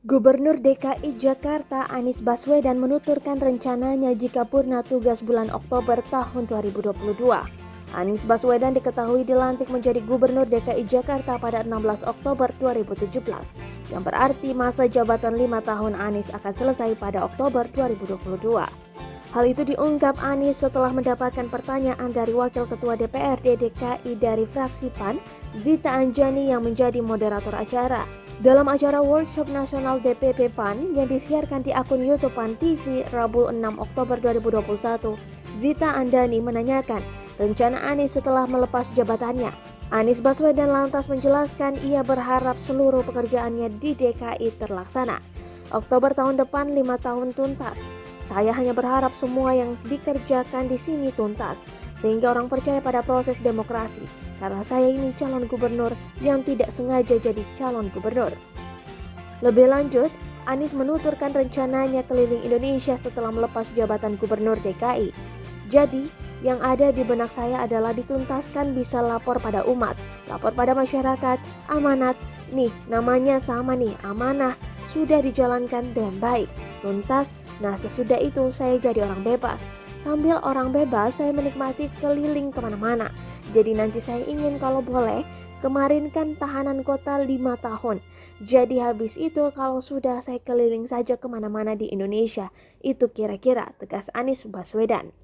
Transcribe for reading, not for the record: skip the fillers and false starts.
Gubernur DKI Jakarta Anies Baswedan menuturkan rencananya jika purna tugas bulan Oktober tahun 2022. Anies Baswedan diketahui dilantik menjadi Gubernur DKI Jakarta pada 16 Oktober 2017, yang berarti masa jabatan 5 tahun Anies akan selesai pada Oktober 2022. Hal itu diungkap Anies setelah mendapatkan pertanyaan dari Wakil Ketua DPRD DKI dari fraksi PAN, Zita Anjani yang menjadi moderator acara. Dalam acara workshop nasional DPP PAN yang disiarkan di akun YouTube PAN TV Rabu 6 Oktober 2021, Zita Anjani menanyakan rencana Anies setelah melepas jabatannya. Anies Baswedan lantas menjelaskan ia berharap seluruh pekerjaannya di DKI terlaksana. Oktober tahun depan 5 tahun tuntas. Saya hanya berharap semua yang dikerjakan di sini tuntas, sehingga orang percaya pada proses demokrasi, karena saya ini calon gubernur yang tidak sengaja jadi calon gubernur. Lebih lanjut, Anies menuturkan rencananya keliling Indonesia setelah melepas jabatan gubernur DKI. Jadi, yang ada di benak saya adalah dituntaskan bisa lapor pada umat, lapor pada masyarakat, amanat. Nih, namanya sama nih, amanah, sudah dijalankan dengan baik, tuntas. Nah, sesudah itu saya jadi orang bebas. Sambil orang bebas, saya menikmati keliling kemana-mana. Jadi nanti saya ingin kalau boleh, kemarin kan tahanan kota 5 tahun. Jadi habis itu kalau sudah saya keliling saja kemana-mana di Indonesia. Itu kira-kira, tegas Anies Baswedan.